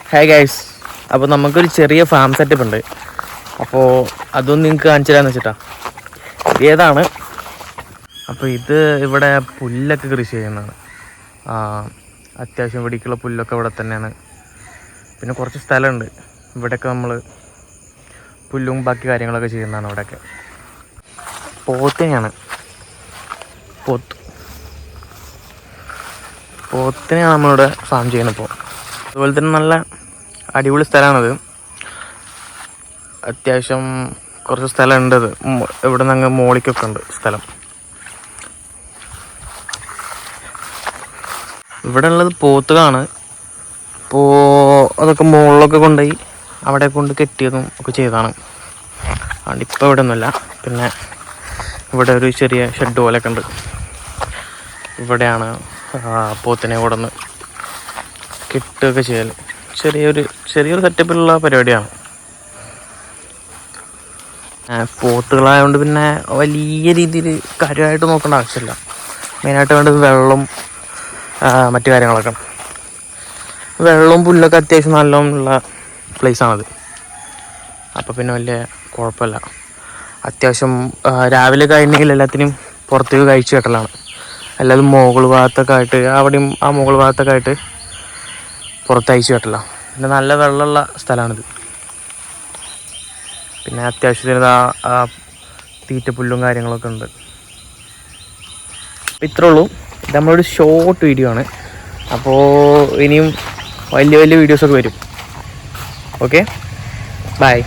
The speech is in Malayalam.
ഹായ് ഗൈസ്, അപ്പോൾ നമുക്കൊരു ചെറിയ ഫാം സെറ്റപ്പ് ഉണ്ട്. അപ്പോൾ അതൊന്നും നിങ്ങൾക്ക് കാണിച്ചു തരാമെന്ന് വെച്ചിട്ടാ. ഏതാണ് അപ്പോൾ ഇത് ഇവിടെ പുല്ലൊക്കെ കൃഷി ചെയ്യുന്നതാണ്. അത്യാവശ്യം ഇവിടേക്കുള്ള പുല്ലൊക്കെ ഇവിടെ തന്നെയാണ്. പിന്നെ കുറച്ച് സ്ഥലമുണ്ട്, ഇവിടെയൊക്കെ നമ്മൾ പുല്ലും ബാക്കി കാര്യങ്ങളൊക്കെ ചെയ്യുന്നതാണ്. ഇവിടെയൊക്കെ പോത്തിനെയാണ് പോത്തിനെയാണ് നമ്മളിവിടെ ഫാം ചെയ്യുന്നത്. അതുപോലെ തന്നെ നല്ല അടിപൊളി സ്ഥലമാണത്. അത്യാവശ്യം കുറച്ച് സ്ഥലം ഉണ്ട്. അത് ഇവിടെ നിന്ന് അങ്ങ് മോളിക്കൊക്കെ ഉണ്ട് സ്ഥലം. ഇവിടെ ഉള്ളത് പോത്തുകളാണ്. അപ്പോൾ അതൊക്കെ മുകളിലൊക്കെ കൊണ്ടുപോയി അവിടെ കൊണ്ട് കെട്ടിയതും ഒക്കെ ചെയ്തതാണ്. അതുകൊണ്ട് ഇപ്പോൾ ഇവിടെ ഒന്നുമില്ല. പിന്നെ ഇവിടെ ഒരു ചെറിയ ഷെഡ് പോലെയൊക്കെ ഉണ്ട്. ഇവിടെയാണ് പോത്തിനെ കൊണ്ടുവന്ന് കെട്ടുകയൊക്കെ ചെയ്യൽ. ചെറിയൊരു സെറ്റപ്പിലുള്ള പരിപാടിയാണ്. പോത്തുകളായതുകൊണ്ട് പിന്നെ വലിയ രീതിയിൽ കാര്യമായിട്ട് നോക്കേണ്ട ആവശ്യമില്ല. മെയിനായിട്ട് വേണ്ടത് വെള്ളം, മറ്റു കാര്യങ്ങളൊക്കെ. വെള്ളവും പുല്ലൊക്കെ അത്യാവശ്യം നല്ലോണമുള്ള പ്ലേസാണത്. അപ്പോൾ പിന്നെ വലിയ കുഴപ്പമില്ല. അത്യാവശ്യം രാവിലെ കഴിഞ്ഞെങ്കിൽ എല്ലാത്തിനും പുറത്തേക്ക് കഴിച്ചു കെട്ടലാണ്. എല്ലാതും മുകൾ ഭാഗത്തൊക്കെ ആയിട്ട്, അവിടെയും ആ മുകൾ ഭാഗത്തൊക്കെ ആയിട്ട് പുറത്ത് അയച്ചു കെട്ടല. പിന്നെ നല്ല വെള്ളമുള്ള സ്ഥലമാണിത്. പിന്നെ അത്യാവശ്യത്തിന് തീറ്റപ്പുല്ലും കാര്യങ്ങളൊക്കെ ഉണ്ട്. അപ്പോൾ ഇത്രേ ഉള്ളൂ. ഇത് നമ്മളൊരു ഷോർട്ട് വീഡിയോ ആണ്. അപ്പോൾ ഇനിയും വലിയ വീഡിയോസൊക്കെ വരും. Okay, by.